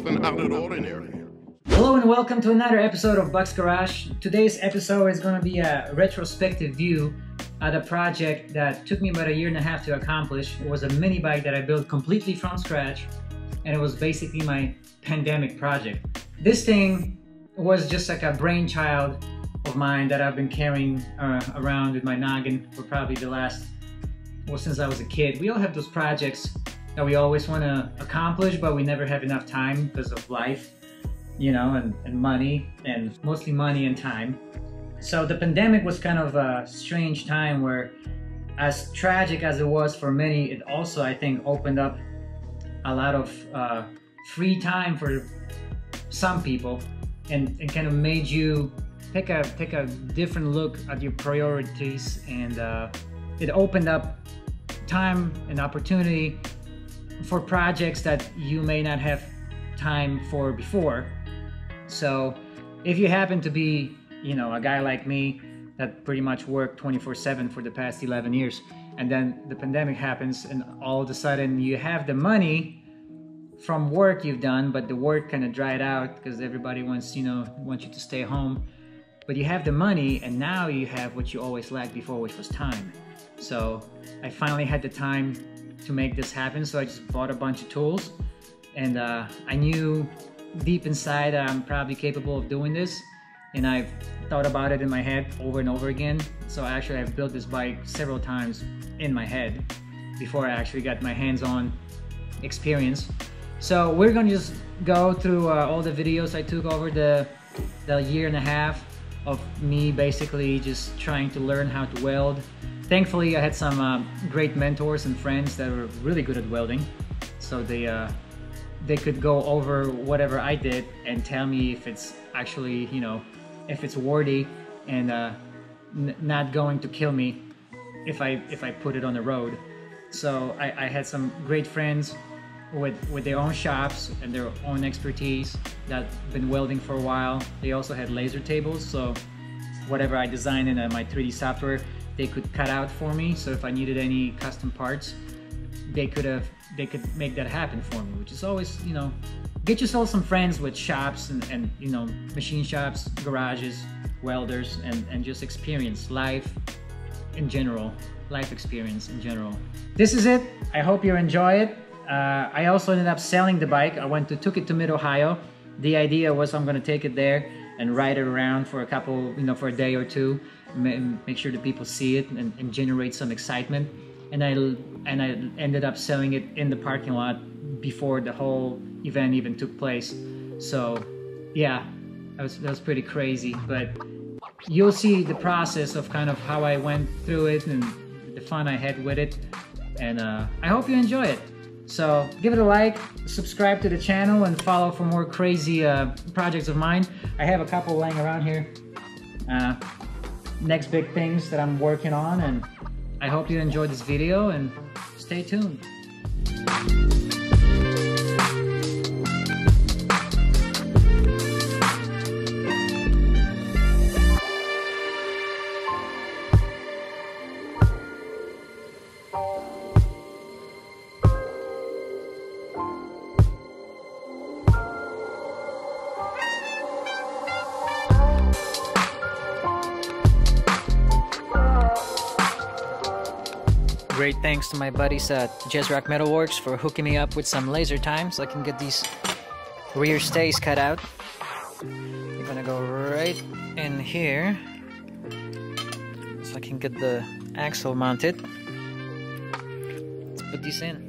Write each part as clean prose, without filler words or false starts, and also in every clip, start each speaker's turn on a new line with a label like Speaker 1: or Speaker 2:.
Speaker 1: something out of the ordinary.
Speaker 2: Hello and welcome to another episode of Buck's Garage. Today's episode is going to be a retrospective view at a project that took me about a year and a half to accomplish. It was a mini bike that I built completely from scratch, and it was basically my pandemic project. This thing was just like a brainchild of mine that I've been carrying around with my noggin for probably the last, well, since I was a kid. We all have those projects that we always want to accomplish, but we never have enough time because of life, you know, and money, and mostly money and time. So the pandemic was kind of a strange time where, as tragic as it was for many, it also, I think, opened up a lot of free time for some people, and kind of made you take a different look at your priorities, and it opened up time and opportunity for projects that you may not have time for before. So if you happen to be, you know, a guy like me that pretty much worked 24/7 for the past 11 years, and then the pandemic happens, and all of a sudden you have the money from work you've done, but the work kind of dried out because everybody wants you to stay home. But you have the money, and now you have what you always lacked before, which was time. So I finally had the time to make this happen, so I just bought a bunch of tools, and I knew deep inside that I'm probably capable of doing this, and I've thought about it in my head over and over again. So actually I've built this bike several times in my head before I actually got my hands-on experience. So we're gonna just go through all the videos I took over the year and a half of me basically just trying to learn how to weld. Thankfully I had some great mentors and friends that were really good at welding, so they could go over whatever I did and tell me if it's actually, you know, if it's worthy and not going to kill me if I put it on the road. So I had some great friends with their own shops and their own expertise that been welding for a while. They also had laser tables, so whatever I designed in my 3D software, they could cut out for me. So if I needed any custom parts, they could make that happen for me, which is always, you know, get yourself some friends with shops and you know, machine shops, garages, welders, and just experience life in general, life experience in general. This is it. I hope you enjoy it. I also ended up selling the bike. I took it to Mid-Ohio. The idea was I'm gonna take it there and ride it around for a couple, you know, for a day or two, make sure that people see it and generate some excitement. And I ended up selling it in the parking lot before the whole event even took place. So yeah, that was pretty crazy, but you'll see the process of kind of how I went through it and the fun I had with it, and I hope you enjoy it. So give it a like, subscribe to the channel, and follow for more crazy projects of mine. I have a couple laying around here. Next big things that I'm working on, and I hope you enjoyed this video, and stay tuned. Great thanks to my buddies at Jazzrock Metalworks for hooking me up with some laser time so I can get these rear stays cut out. I'm gonna go right in here so I can get the axle mounted. Let's put these in.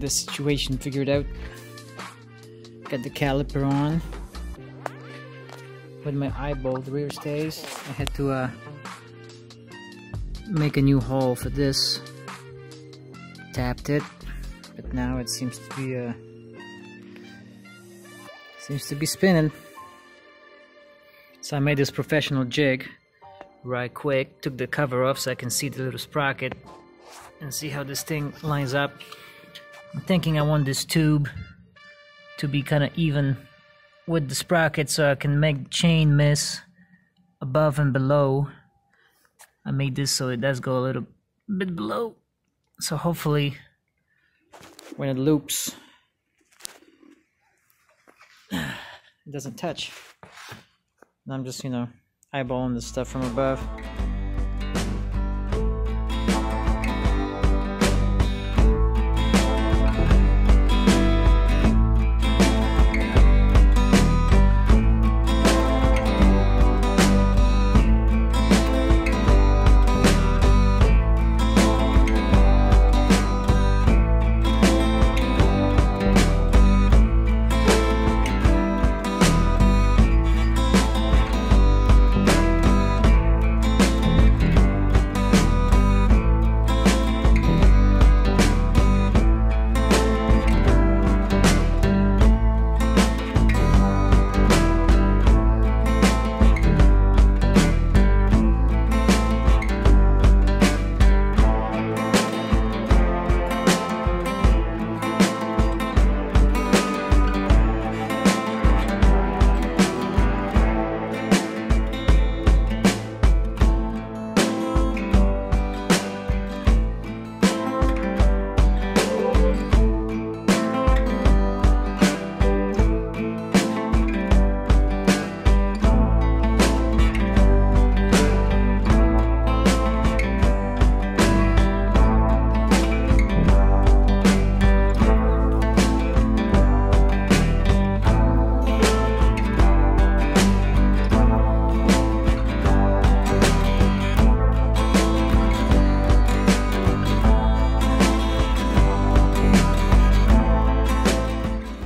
Speaker 2: This situation figured out. Got the caliper on with my eyeball, the rear stays. I had to make a new hole for this. Tapped it, but now it seems to be spinning. So I made this professional jig right quick. Took the cover off so I can see the little sprocket and see how this thing lines up. I'm thinking I want this tube to be kind of even with the sprocket so I can make chain miss above and below. I made this so it does go a little bit below, so hopefully when it loops it doesn't touch. And I'm just, you know, eyeballing the stuff from above.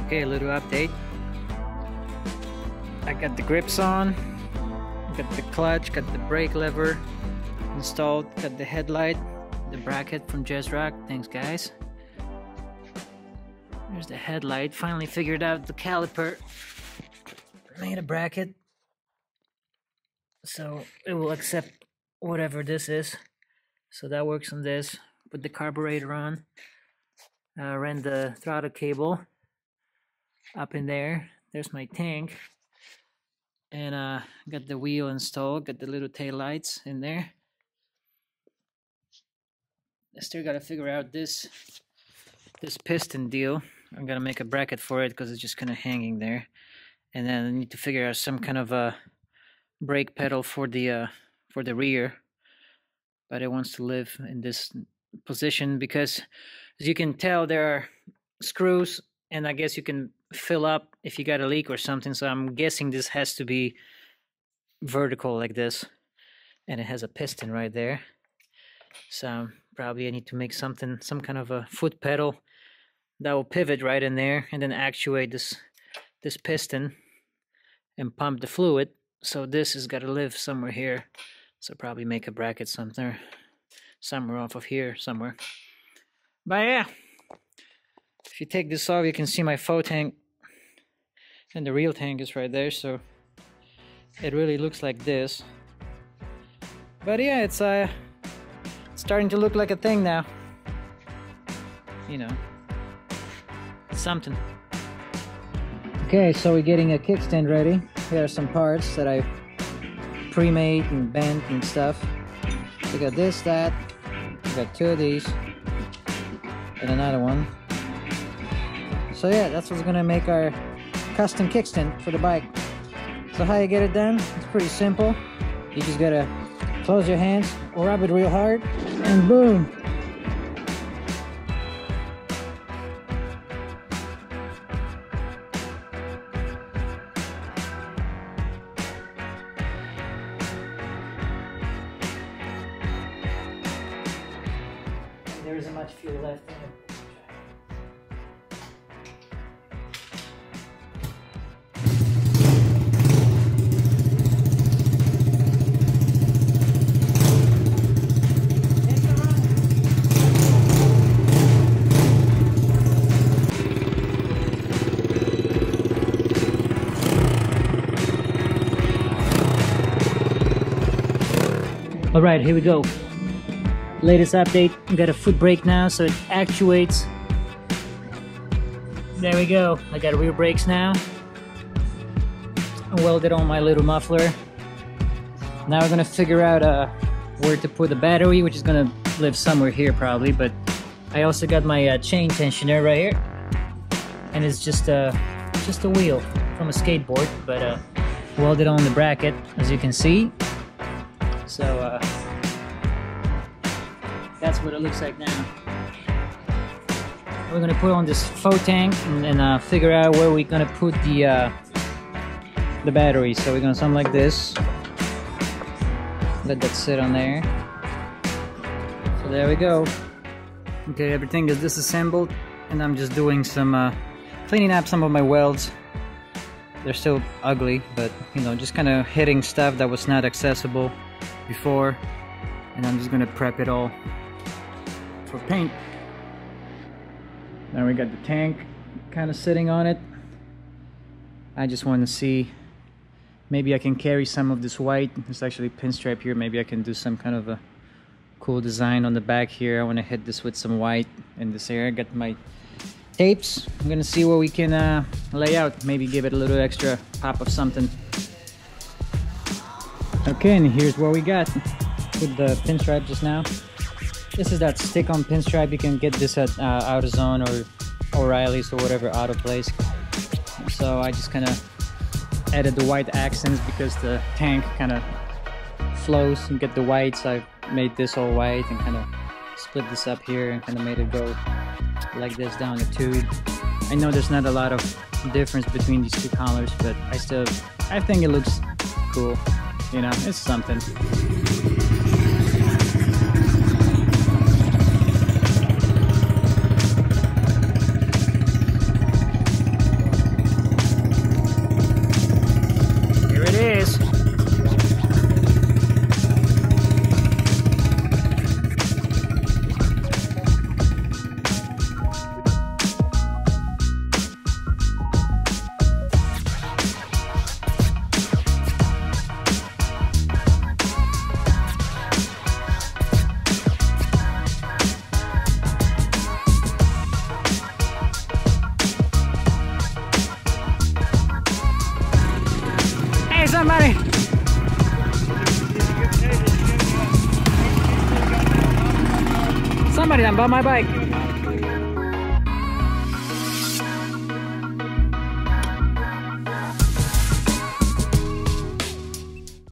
Speaker 2: Okay, a little update. I got the grips on, got the clutch, got the brake lever installed, got the headlight, the bracket from JessRock. Thanks guys. There's the headlight. Finally figured out the caliper. Made a bracket so it will accept whatever this is. So that works on this. Put the carburetor on. Ran the throttle cable up in there. There's my tank, and got the wheel installed, got the little tail lights in there. I still gotta figure out this piston deal. I'm gonna make a bracket for it because it's just kind of hanging there, and then I need to figure out some kind of a brake pedal for the rear, but it wants to live in this position because, as you can tell, there are screws, and I guess you can fill up if you got a leak or something. So I'm guessing this has to be vertical like this, and it has a piston right there. So probably I need to make some kind of a foot pedal that will pivot right in there and then actuate this piston and pump the fluid. So this has got to live somewhere here. So probably make a bracket somewhere off of here somewhere. But yeah, if you take this off, you can see my faux tank, and the real tank is right there. So it really looks like this. But yeah, it's starting to look like a thing now. You know, it's something. Okay, so we're getting a kickstand ready. Here are some parts that I pre-made and bent and stuff. We got this, that. We got two of these and another one. So yeah, that's what's gonna make our custom kickstand for the bike. So how you get it done? It's pretty simple. You just gotta close your hands, rub it real hard, and boom! There isn't much fuel left in it. Alright, here we go. Latest update, we got a foot brake now, so it actuates. There we go. I got rear brakes now. welded on my little muffler. Now we're gonna figure out where to put the battery, which is gonna live somewhere here probably, but I also got my chain tensioner right here, and it's just a wheel from a skateboard, but welded on the bracket, as you can see. So that's what it looks like now. We're gonna put on this faux tank and figure out where we're gonna put the battery. So we're gonna something like this. Let that sit on there. So there we go. Okay, everything is disassembled, and I'm just doing some cleaning up some of my welds. They're still ugly, but you know, just kind of hitting stuff that was not accessible before, and I'm just gonna prep it all for paint. Now we got the tank kind of sitting on it. I just want to see, maybe I can carry some of this white. There's actually a pinstripe here. Maybe I can do some kind of a cool design on the back here. I want to hit this with some white in this area. Got my tapes. I'm gonna see what we can lay out. Maybe give it a little extra pop of something. Okay, and here's what we got with the pinstripe just now. This is that stick-on pinstripe. You can get this at AutoZone or O'Reilly's or whatever auto place. So I just kind of added the white accents because the tank kind of flows and get the white. So I made this all white and kind of split this up here and kind of made it go like this down the tube. I know there's not a lot of difference between these two colors, but I think it looks cool. You know, it's something. Here it is. Somebody! Somebody done bought my bike.